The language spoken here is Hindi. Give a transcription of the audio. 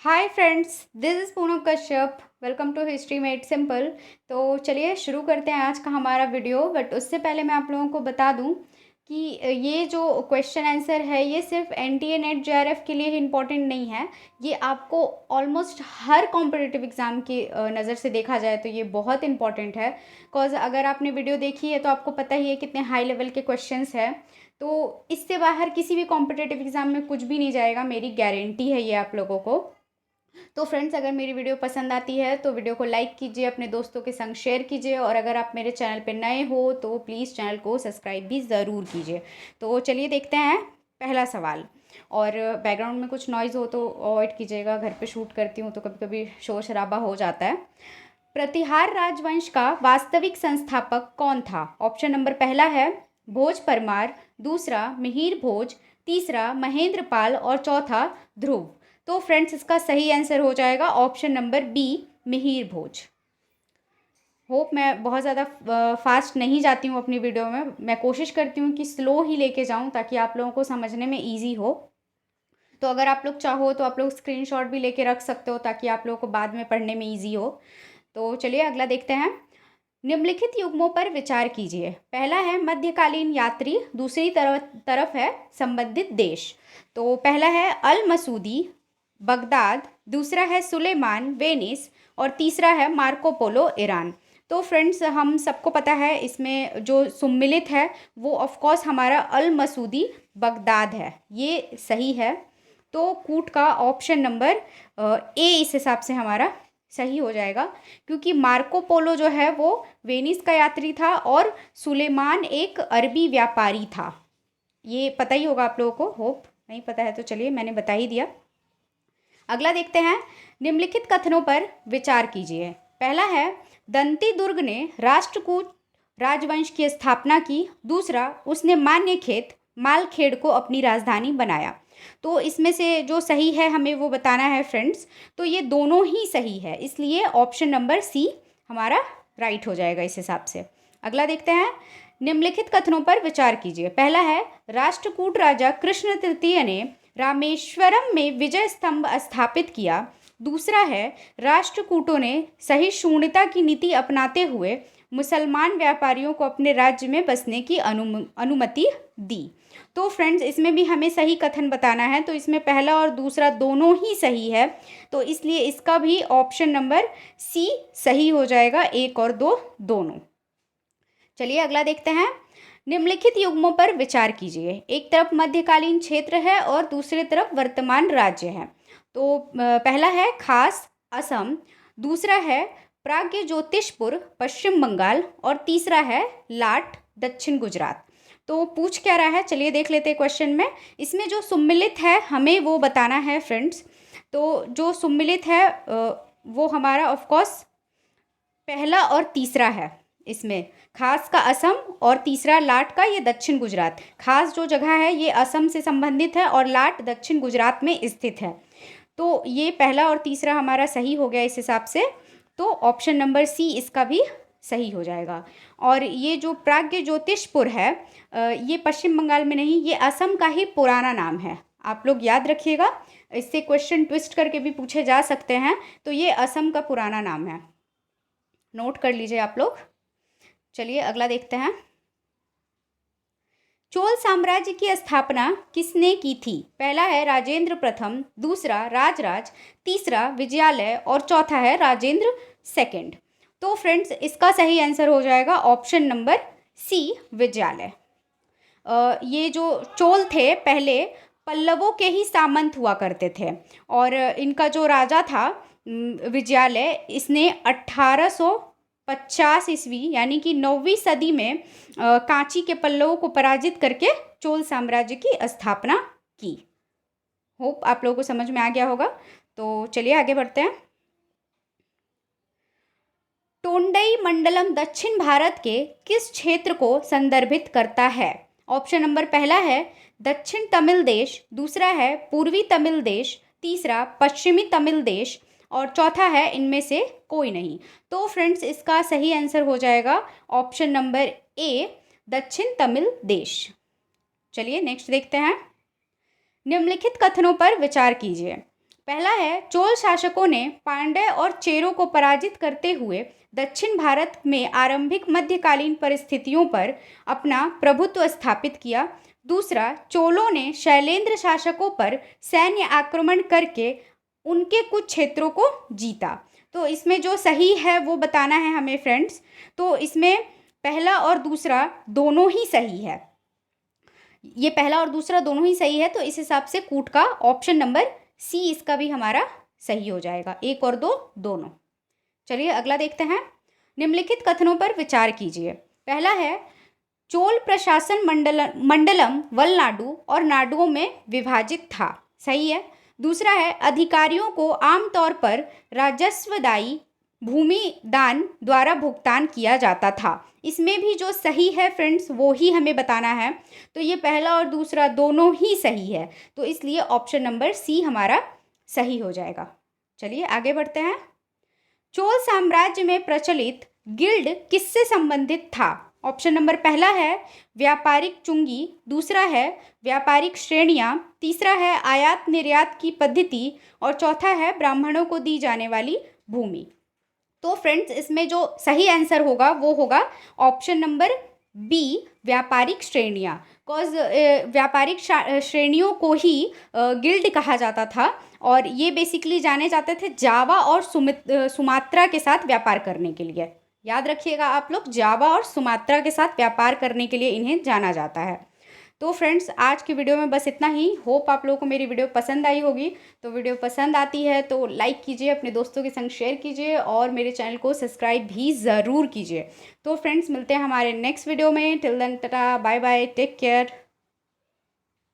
Hi friends, this is Poonam Kashyap. Welcome to history made simple. तो चलिए शुरू करते हैं आज का हमारा वीडियो। बट उससे पहले मैं आप लोगों को बता दूं कि ये जो क्वेश्चन आंसर है ये सिर्फ एनटीए नेट जेआरएफ के लिए ही इम्पॉर्टेंट नहीं है। ये आपको ऑलमोस्ट हर कॉम्पिटिटिव एग्ज़ाम की नज़र से देखा जाए तो ये बहुत इंपॉर्टेंट है। बिकॉज अगर आपने वीडियो देखी है तो आपको पता ही है कितने हाई लेवल के क्वेश्चंस हैं। तो इससे बाहर किसी भी कॉम्पिटिटिव एग्ज़ाम में कुछ भी नहीं जाएगा, मेरी गारंटी है ये आप लोगों को। तो फ्रेंड्स, अगर मेरी वीडियो पसंद आती है तो वीडियो को लाइक कीजिए, अपने दोस्तों के संग शेयर कीजिए, और अगर आप मेरे चैनल पर नए हो तो प्लीज़ चैनल को सब्सक्राइब भी ज़रूर कीजिए। तो चलिए देखते हैं पहला सवाल। और बैकग्राउंड में कुछ नॉइज़ हो तो अवॉइड कीजिएगा, घर पे शूट करती हूँ तो कभी कभी शोर शराबा हो जाता है। प्रतिहार राजवंश का वास्तविक संस्थापक कौन था? ऑप्शन नंबर पहला है भोज परमार, दूसरा मिहिर भोज, तीसरा महेंद्र पाल और चौथा ध्रुव। तो फ्रेंड्स, इसका सही आंसर हो जाएगा ऑप्शन नंबर बी, मिहिर भोज। होप मैं बहुत ज़्यादा फास्ट नहीं जाती हूँ अपनी वीडियो में। मैं कोशिश करती हूँ कि स्लो ही लेके जाऊँ ताकि आप लोगों को समझने में ईजी हो। तो अगर आप लोग चाहो तो आप लोग स्क्रीनशॉट भी लेके रख सकते हो ताकि आप लोगों को बाद में पढ़ने में ईजी हो। तो चलिए अगला देखते हैं। निम्नलिखित युग्मों पर विचार कीजिए। पहला है मध्यकालीन यात्री, दूसरी तरफ है संबंधित देश। तो पहला है अल मसूदी बगदाद, दूसरा है सुलेमान वेनिस, और तीसरा है मार्को पोलो ईरान। तो फ्रेंड्स, हम सबको पता है इसमें जो सुम्मिलित है वो ऑफ कोर्स हमारा अल मसूदी बगदाद है, ये सही है। तो कूट का ऑप्शन नंबर ए इस हिसाब से हमारा सही हो जाएगा, क्योंकि मार्को पोलो जो है वो वेनिस का यात्री था और सुलेमान एक अरबी व्यापारी था। ये पता ही होगा आप लोगों को। होप नहीं पता है तो चलिए मैंने बता ही दिया। अगला देखते हैं। निम्नलिखित कथनों पर विचार कीजिए। पहला है दंती दुर्ग ने राष्ट्रकूट राजवंश की स्थापना की, दूसरा उसने मान्यखेत मालखेड़ को अपनी राजधानी बनाया। तो इसमें से जो सही है हमें वो बताना है फ्रेंड्स। तो ये दोनों ही सही है, इसलिए ऑप्शन नंबर सी हमारा राइट हो जाएगा इस हिसाब से। अगला देखते हैं। निम्नलिखित कथनों पर विचार कीजिए। पहला है राष्ट्रकूट राजा कृष्ण तृतीय ने रामेश्वरम में विजय स्तंभ स्थापित किया, दूसरा है राष्ट्रकूटों ने सहिष्णुता की नीति अपनाते हुए मुसलमान व्यापारियों को अपने राज्य में बसने की अनुमति दी। तो फ्रेंड्स, इसमें भी हमें सही कथन बताना है, तो इसमें पहला और दूसरा दोनों ही सही है, तो इसलिए इसका भी ऑप्शन नंबर सी सही हो जाएगा, एक और दो दोनों। चलिए अगला देखते हैं। निम्नलिखित युग्मों पर विचार कीजिए। एक तरफ मध्यकालीन क्षेत्र है और दूसरी तरफ वर्तमान राज्य है। तो पहला है खास असम, दूसरा है प्राग्ञ ज्योतिषपुर पश्चिम बंगाल, और तीसरा है लाट दक्षिण गुजरात। तो पूछ क्या रहा है, चलिए देख लेते हैं क्वेश्चन में। इसमें जो सुम्मिलित है हमें वो बताना है फ्रेंड्स। तो जो सुम्मिलित है वो हमारा ऑफ कोर्स पहला और तीसरा है। इसमें खास का असम और तीसरा लाट का ये दक्षिण गुजरात। खास जो जगह है ये असम से संबंधित है और लाट दक्षिण गुजरात में स्थित है। तो ये पहला और तीसरा हमारा सही हो गया इस हिसाब से। तो ऑप्शन नंबर सी इसका भी सही हो जाएगा। और ये जो प्राग्ञ ज्योतिषपुर है ये पश्चिम बंगाल में नहीं, ये असम का ही पुराना नाम है। आप लोग याद रखिएगा, इससे क्वेश्चन ट्विस्ट करके भी पूछे जा सकते हैं। तो ये असम का पुराना नाम है, नोट कर लीजिए आप लोग। चलिए अगला देखते हैं। चोल साम्राज्य की स्थापना किसने की थी? पहला है राजेंद्र प्रथम, दूसरा राजराज, तीसरा विजयालय, और चौथा है राजेंद्र सेकंड। तो फ्रेंड्स, इसका सही आंसर हो जाएगा ऑप्शन नंबर सी, विजयालय। ये जो चोल थे पहले पल्लवों के ही सामंत हुआ करते थे, और इनका जो राजा था विजयालय, इसने 1850 ईस्वी यानी कि 9वीं सदी में कांची के पल्लवों को पराजित करके चोल साम्राज्य की स्थापना की। होप आप लोगों को समझ में आ गया होगा। तो चलिए आगे बढ़ते हैं। टोंडई मंडलम दक्षिण भारत के किस क्षेत्र को संदर्भित करता है? ऑप्शन नंबर पहला है दक्षिण तमिल देश, दूसरा है पूर्वी तमिल देश, तीसरा पश्चिमी तमिल देश, और चौथा है इनमें से कोई नहीं। तो फ्रेंड्स, इसका सही आंसर हो जाएगा ऑप्शन नंबर ए, दक्षिण तमिल देश। चलिए नेक्स्ट देखते हैं। निम्नलिखित कथनों पर विचार कीजिए। पहला है, चोल शासकों ने पांड्य और चेरों को पराजित करते हुए दक्षिण भारत में आरंभिक मध्यकालीन परिस्थितियों पर अपना प्रभुत्व स्थापित किया। दूसरा, चोलों ने शैलेंद्र शासकों पर सैन्य आक्रमण करके उनके कुछ क्षेत्रों को जीता। तो इसमें जो सही है वो बताना है हमें फ्रेंड्स। तो इसमें पहला और दूसरा दोनों ही सही है, ये पहला और दूसरा दोनों ही सही है। तो इस हिसाब से कूट का ऑप्शन नंबर सी इसका भी हमारा सही हो जाएगा, 1 और 2 दोनों। चलिए अगला देखते हैं। निम्नलिखित कथनों पर विचार कीजिए। पहला है, चोल प्रशासन मंडलम वलनाडु और नाडुओं में विभाजित था, सही है। दूसरा है, अधिकारियों को आमतौर पर राजस्वदायी भूमि दान द्वारा भुगतान किया जाता था। इसमें भी जो सही है फ्रेंड्स वो ही हमें बताना है। तो ये पहला और दूसरा दोनों ही सही है, तो इसलिए ऑप्शन नंबर सी हमारा सही हो जाएगा। चलिए आगे बढ़ते हैं। चोल साम्राज्य में प्रचलित गिल्ड किससे संबंधित था? ऑप्शन नंबर पहला है व्यापारिक चुंगी, दूसरा है व्यापारिक श्रेणियां, तीसरा है आयात निर्यात की पद्धति और चौथा है ब्राह्मणों को दी जाने वाली भूमि। तो फ्रेंड्स इसमें जो सही आंसर होगा वो होगा ऑप्शन नंबर बी, व्यापारिक श्रेणियां। कॉज व्यापारिक श्रेणियों को ही गिल्ड कहा जाता था और ये बेसिकली जाने जाते थे जावा और सुमात्रा के साथ व्यापार करने के लिए। याद रखिएगा आप लोग, जावा और सुमात्रा के साथ व्यापार करने के लिए इन्हें जाना जाता है। तो फ्रेंड्स आज की वीडियो में बस इतना ही। होप आप लोगों को मेरी वीडियो पसंद आई होगी। तो वीडियो पसंद आती है तो लाइक कीजिए, अपने दोस्तों के संग शेयर कीजिए और मेरे चैनल को सब्सक्राइब भी ज़रूर कीजिए। तो फ्रेंड्स मिलते हैं हमारे नेक्स्ट वीडियो में। Till then tata, bye bye, take care.